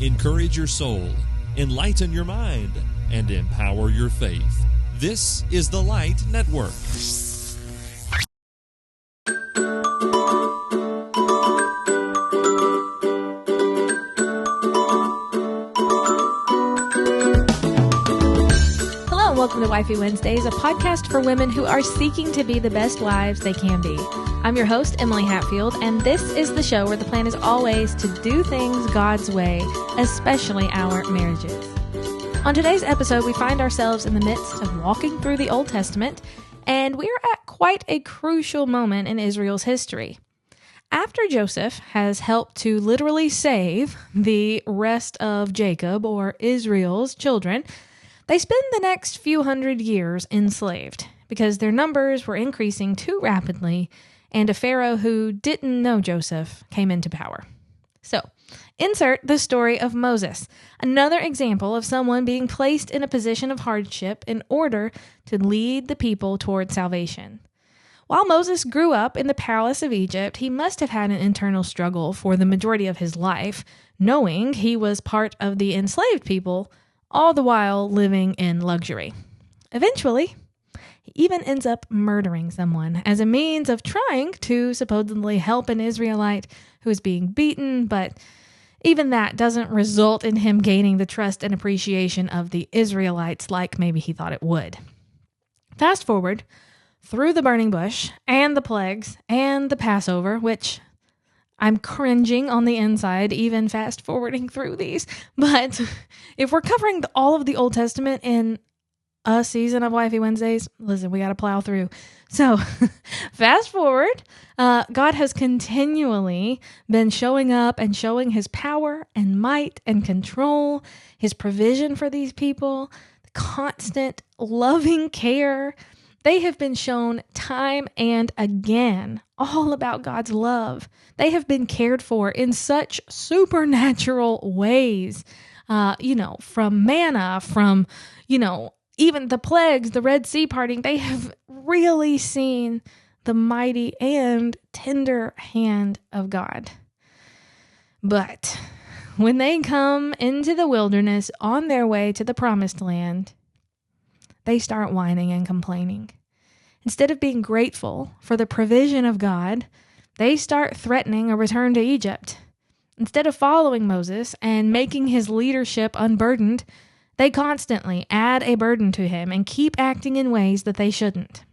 encourage your soul, enlighten your mind, and empower your faith. This is the Light Network. Hello and welcome to Wifey Wednesdays, a podcast for women who are seeking to be the best wives they can be. I'm your host, Emily Hatfield, and this is the show where the plan is always to do things God's way, especially our marriages. On today's episode, we find ourselves in the midst of walking through the Old Testament, and we're at quite a crucial moment in Israel's history. After Joseph has helped to literally save the rest of Jacob, or Israel's children, they spend the next few hundred years enslaved because their numbers were increasing too rapidly, and a pharaoh who didn't know Joseph came into power. So, insert the story of Moses, another example of someone being placed in a position of hardship in order to lead the people toward salvation. While Moses grew up in the palace of Egypt, he must have had an internal struggle for the majority of his life, knowing he was part of the enslaved people, all the while living in luxury. Eventually, he even ends up murdering someone as a means of trying to supposedly help an Israelite who is being beaten, but even that doesn't result in him gaining the trust and appreciation of the Israelites like maybe he thought it would. Fast forward through the burning bush and the plagues and the Passover, which I'm cringing on the inside, even fast forwarding through these. But if we're covering all of the Old Testament in a season of Wifey Wednesdays, listen, we got to plow through. So fast forward, God has continually been showing up and showing his power and might and control, his provision for these people, the constant loving care. They have been shown time and again all about God's love. They have been cared for in such supernatural ways, from manna, from, even the plagues, the Red Sea parting. They have really seen the mighty and tender hand of God. But when they come into the wilderness on their way to the promised land, they start whining and complaining. Instead of being grateful for the provision of God, they start threatening a return to Egypt. Instead of following Moses and making his leadership unburdened, they constantly add a burden to him and keep acting in ways that they shouldn't.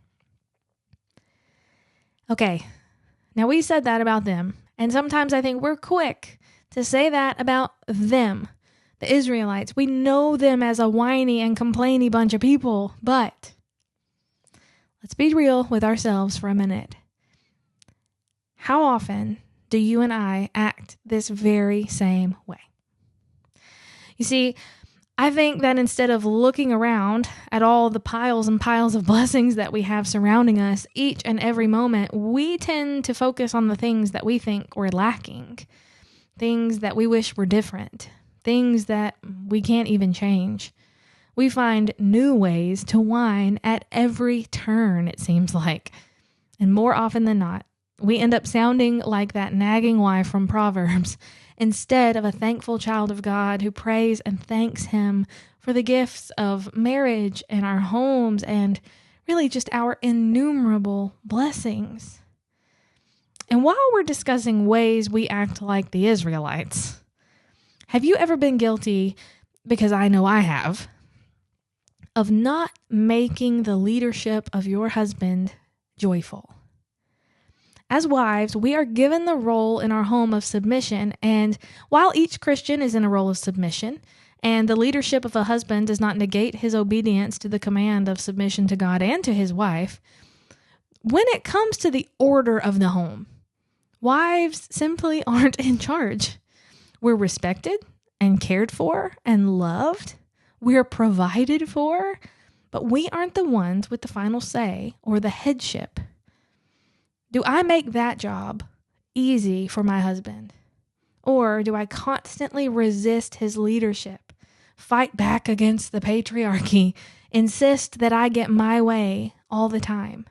Okay, now we said that about them, and sometimes I think we're quick to say that about them, the Israelites. We know them as a whiny and complainy bunch of people, but let's be real with ourselves for a minute. How often do you and I act this very same way? You see, I think that instead of looking around at all the piles and piles of blessings that we have surrounding us each and every moment, we tend to focus on the things that we think we're lacking, things that we wish were different, things that we can't even change. We find new ways to whine at every turn, it seems like. And more often than not, we end up sounding like that nagging wife from Proverbs, instead of a thankful child of God who prays and thanks him for the gifts of marriage and our homes and really just our innumerable blessings. And while we're discussing ways we act like the Israelites, have you ever been guilty, because I know I have, of not making the leadership of your husband joyful? As wives, we are given the role in our home of submission, and while each Christian is in a role of submission, and the leadership of a husband does not negate his obedience to the command of submission to God and to his wife, when it comes to the order of the home, wives simply aren't in charge. We're respected and cared for and loved. We're provided for, but we aren't the ones with the final say or the headship. Do I make that job easy for my husband? Or do I constantly resist his leadership, fight back against the patriarchy, insist that I get my way all the time?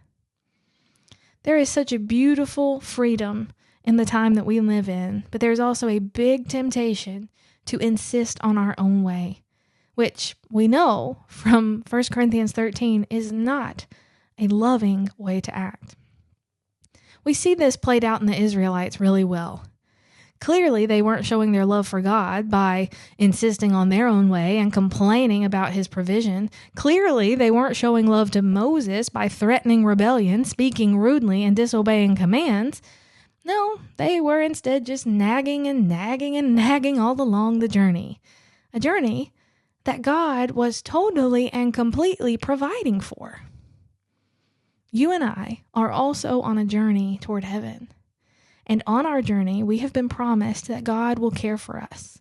There is such a beautiful freedom in the time that we live in, but there's also a big temptation to insist on our own way, which we know from 1 Corinthians 13 is not a loving way to act. We see this played out in the Israelites really well. Clearly, they weren't showing their love for God by insisting on their own way and complaining about his provision. Clearly, they weren't showing love to Moses by threatening rebellion, speaking rudely, and disobeying commands. No, they were instead just nagging and nagging and nagging all along the journey. A journey that God was totally and completely providing for. You and I are also on a journey toward heaven. And on our journey, we have been promised that God will care for us.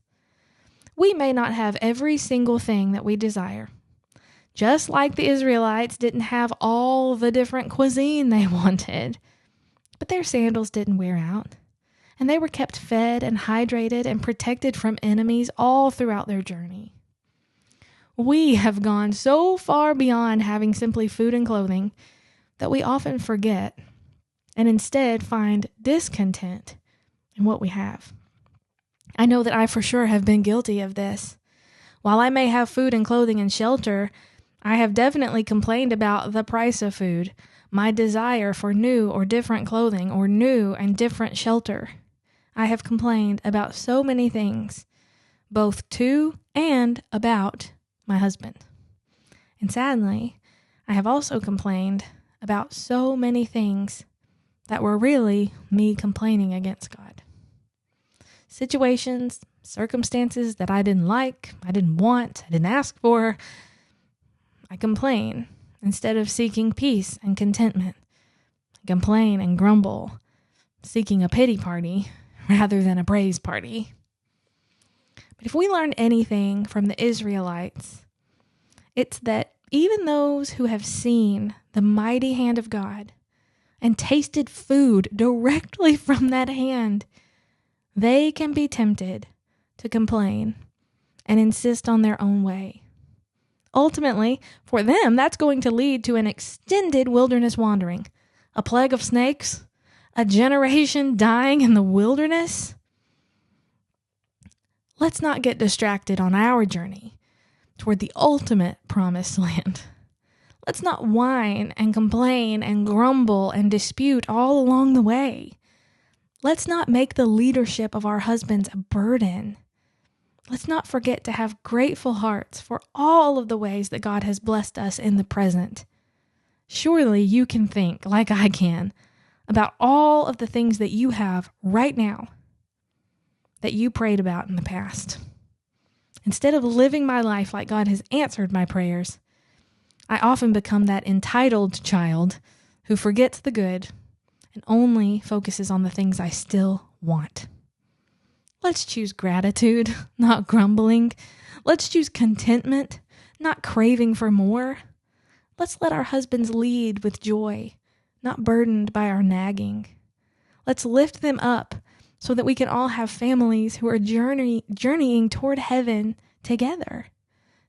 We may not have every single thing that we desire. Just like the Israelites didn't have all the different cuisine they wanted. But their sandals didn't wear out. And they were kept fed and hydrated and protected from enemies all throughout their journey. We have gone so far beyond having simply food and clothing that we often forget and instead find discontent in what we have. I know that I for sure have been guilty of this. While I may have food and clothing and shelter, I have definitely complained about the price of food, my desire for new or different clothing or new and different shelter. I have complained about so many things, both to and about my husband. And sadly, I have also complained about so many things that were really me complaining against God. Situations, circumstances that I didn't like, I didn't want, I didn't ask for. I complain instead of seeking peace and contentment. I complain and grumble, seeking a pity party rather than a praise party. But if we learned anything from the Israelites, it's that even those who have seen the mighty hand of God and tasted food directly from that hand, they can be tempted to complain and insist on their own way. Ultimately, for them, that's going to lead to an extended wilderness wandering, a plague of snakes, a generation dying in the wilderness. Let's not get distracted on our journey toward the ultimate promised land. Let's not whine and complain and grumble and dispute all along the way. Let's not make the leadership of our husbands a burden. Let's not forget to have grateful hearts for all of the ways that God has blessed us in the present. Surely you can think, like I can, about all of the things that you have right now that you prayed about in the past. Instead of living my life like God has answered my prayers, I often become that entitled child who forgets the good and only focuses on the things I still want. Let's choose gratitude, not grumbling. Let's choose contentment, not craving for more. Let's let our husbands lead with joy, not burdened by our nagging. Let's lift them up so that we can all have families who are journeying toward heaven together,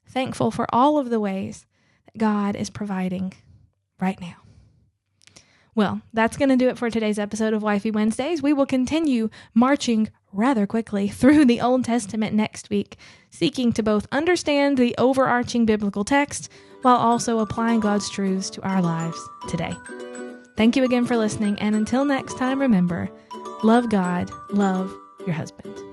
thankful for all of the ways that God is providing right now. Well, that's going to do it for today's episode of Wifey Wednesdays. We will continue marching rather quickly through the Old Testament next week, seeking to both understand the overarching biblical text while also applying God's truths to our lives today. Thank you again for listening, and until next time, remember, love God, love your husband.